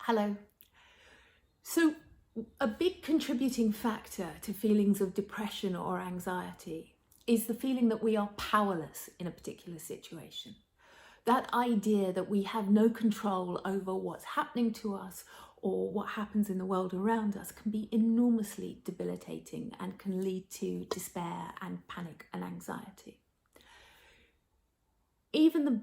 Hello. So, a big contributing factor to feelings of depression or anxiety is the feeling that we are powerless in a particular situation. That idea that we have no control over what's happening to us or what happens in the world around us can be enormously debilitating and can lead to despair and panic and anxiety. Even the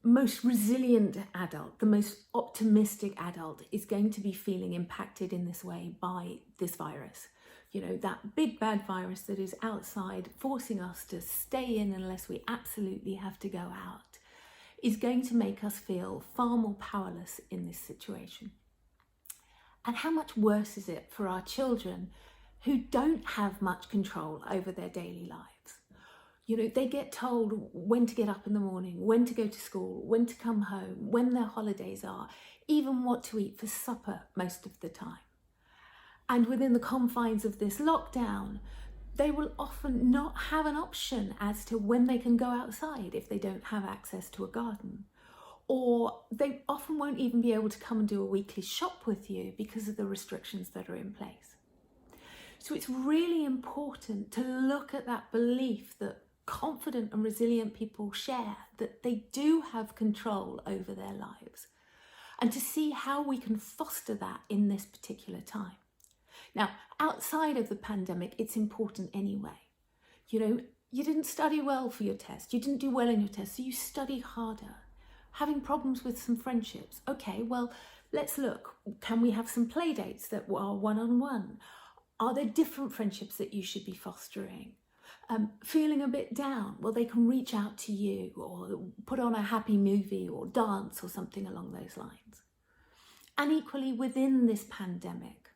most resilient adult, the most optimistic adult is going to be feeling impacted in this way by this virus. You know, that big bad virus that is outside forcing us to stay in unless we absolutely have to go out is going to make us feel far more powerless in this situation. And how much worse is it for our children who don't have much control over their daily lives? You know, they get told when to get up in the morning, when to go to school, when to come home, when their holidays are, even what to eat for supper most of the time. And within the confines of this lockdown, they will often not have an option as to when they can go outside if they don't have access to a garden. Or they often won't even be able to come and do a weekly shop with you because of the restrictions that are in place. So it's really important to look at that belief that confident and resilient people share, that they do have control over their lives, and to see how we can foster that in this particular time. Now, outside of the pandemic, it's important anyway. You know, you didn't study well for your test, you didn't do well in your test, so you study harder. Having problems with some friendships, okay, well, let's look. Can we have some play dates that are one-on-one? Are there different friendships that you should be fostering? Feeling a bit down, well, they can reach out to you or put on a happy movie or dance or something along those lines. And equally within this pandemic,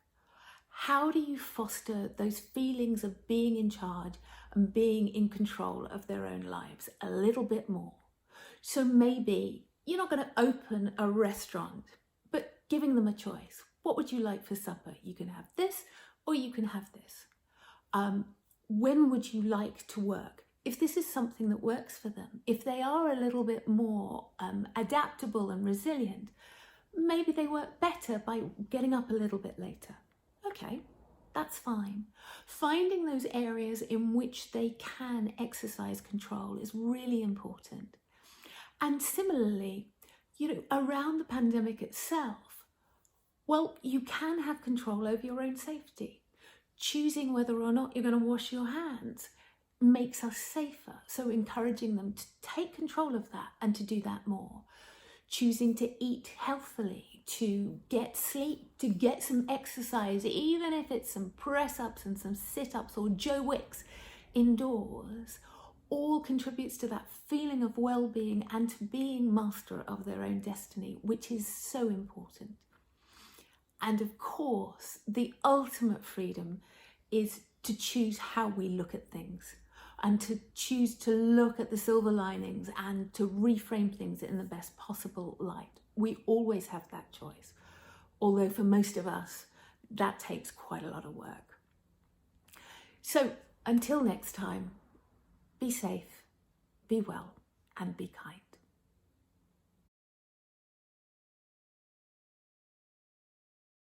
how do you foster those feelings of being in charge and being in control of their own lives a little bit more? So maybe you're not going to open a restaurant, but giving them a choice. What would you like for supper? You can have this or you can have this. When would you like to work? If this is something that works for them, if they are a little bit more adaptable and resilient, maybe they work better by getting up a little bit later. Okay, that's fine. Finding those areas in which they can exercise control is really important. And similarly, you know, around the pandemic itself, well, you can have control over your own safety. Choosing whether or not you're going to wash your hands makes us safer. So encouraging them to take control of that and to do that more. Choosing to eat healthily, to get sleep, to get some exercise, even if it's some press-ups and some sit-ups or Joe Wicks indoors, all contributes to that feeling of well-being and to being master of their own destiny, which is so important. And of course, the ultimate freedom is to choose how we look at things and to choose to look at the silver linings and to reframe things in the best possible light. We always have that choice, although for most of us, that takes quite a lot of work. So until next time, be safe, be well, and be kind.